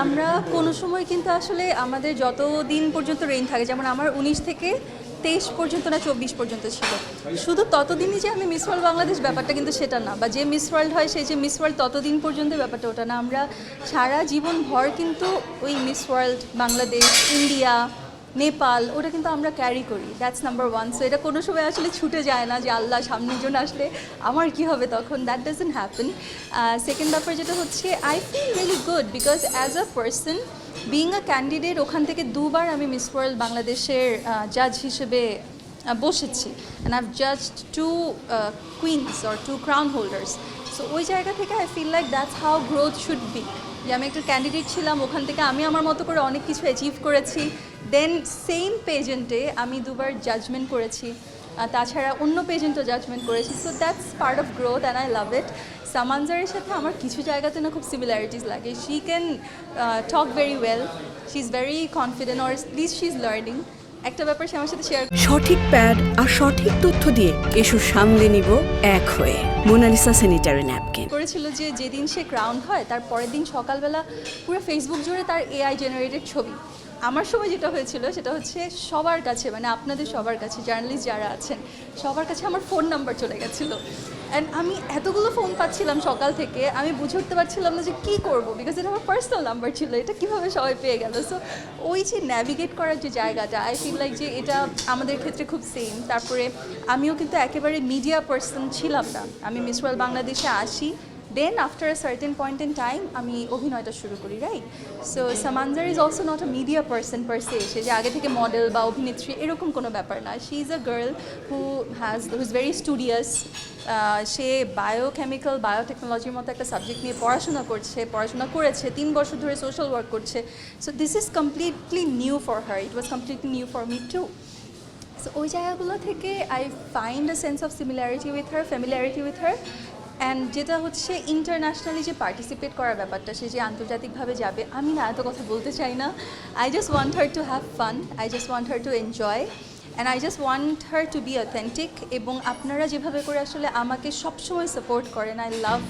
আমরা কোনো সময় কিন্তু আসলে আমাদের যত দিন পর্যন্ত রেইন থাকে, যেমন আমার 19 থেকে 23 পর্যন্ত না 24 পর্যন্ত ছিল, শুধু ততদিনই যে আমি মিস ওয়ার্ল্ড বাংলাদেশ ব্যাপারটা কিন্তু সেটা না, বা যে মিস ওয়ার্ল্ড হয় সেই যে মিস ওয়ার্ল্ড ততদিন পর্যন্ত ব্যাপারটা ওটা না। আমরা সারা জীবন ভর কিন্তু ওই miss world Bangladesh, India, Nepal ওটা কিন্তু আমরা ক্যারি করি। That's number one. সো এটা কোনো সময় আসলে ছুটে যায় না যে আল্লাহ সামনের জন্য আসলে আমার কি হবে তখন, দ্যাট ডাজন্ট হ্যাপেন। সেকেন্ড ব্যাপার যেটা হচ্ছে, I feel really good because as a person being a candidate, ওখান থেকে দুবার আমি মিস ওয়ার্ল্ড বাংলাদেশের জাজ হিসেবে বসেছি, and I've judged two queens or two crown holders. So ওই জায়গা থেকে I feel like that's how growth should be, যে আমি একটা ক্যান্ডিডেট ছিলাম, ওখান থেকে আমি আমার মতো করে অনেক কিছু অ্যাচিভ করেছি, দেন সেম পেজেন্টে আমি দুবার জাজমেন্ট করেছি, তাছাড়া অন্য পেজেন্টও জাজমেন্ট করেছি। So that's part of growth and I love it. সামানজারের সাথে আমার কিছু জায়গাতে না খুব সিমিলারিটিস লাগে। She can talk very well, she is very confident, or please she is learning. একটা ব্যাপার সে আমার সাথে শেয়ার সঠিক প্যাড আর সঠিক তথ্য দিয়ে এসু সামলে নিব এক হয়ে। মোনালিসা স্যানিটারি ন্যাপকিন করেছিল যে যেদিন সে ক্রাউন হয় তার পরের দিন সকালবেলা পুরো ফেসবুক জুড়ে তার এআই জেনারেটেড ছবি। আমার সময় যেটা হয়েছিল সেটা হচ্ছে সবার কাছে, মানে আপনাদের সবার কাছে, জার্নালিস্ট যারা আছেন সবার কাছে আমার ফোন নাম্বার চলে গেছিলো। অ্যান্ড আমি এতগুলো ফোন পাচ্ছিলাম সকাল থেকে, আমি বুঝে উঠতে পারছিলাম না যে কী করবো, বিকজ এটা আমার পার্সোনাল নাম্বার ছিল, এটা কীভাবে সবাই পেয়ে গেল। সো ওই যে ন্যাভিগেট করার যে জায়গাটা, আই ফিল লাইক যে এটা আমাদের ক্ষেত্রে খুব সেম। তারপরে আমিও কিন্তু একেবারে মিডিয়া পার্সন ছিলাম না, আমি মিস ওয়ার্ল্ড বাংলাদেশে আসি, then after a certain point in time আমি অভিনয়টা শুরু করি, right? So Samanzar is also not a media person per se, সে যে আগে থেকে মডেল বা অভিনেত্রী এরকম কোনো ব্যাপার না। She is a girl who is very studious. সে বায়োকেমিক্যাল বায়োটেকনোলজির মতো একটা সাবজেক্ট নিয়ে পড়াশোনা করেছে 3 বছর ধরে সোশ্যাল ওয়ার্ক করছে। So this is completely new for her, it was completely new for me too. সো ওই জায়গাগুলো থেকে I find a sense of similarity with her, familiarity with her. And যেটা হচ্ছে ইন্টারন্যাশনালি যে পার্টিসিপেট করার ব্যাপারটা, সে যে আন্তর্জাতিকভাবে যাবে, আমি না এত কথা বলতে চাই না। I just want her to have fun, I just want her to enjoy, and I just want her to be authentic. এবং আপনারা যেভাবে করে আসলে আমাকে সবসময় সাপোর্ট করেন, I love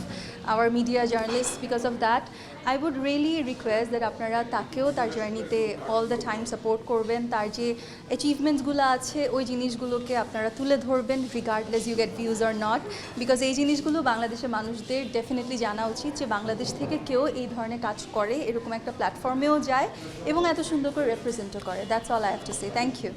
our media journalist because of that. I would really request that আপনারা তাকেও তার জার্নিতে অল দ্য টাইম সাপোর্ট করবেন, তার যে অ্যাচিভমেন্টসগুলো আছে ওই জিনিসগুলোকে আপনারা তুলে ধরবেন, regardless you get views or not, because এই জিনিসগুলো বাংলাদেশের মানুষদের ডেফিনেটলি জানা উচিত যে বাংলাদেশ থেকে কেউ এই ধরনের কাজ করে, এরকম একটা প্ল্যাটফর্মেও যায় এবং এত সুন্দর করে রিপ্রেজেন্টও করে। That's all I have to say. Thank you.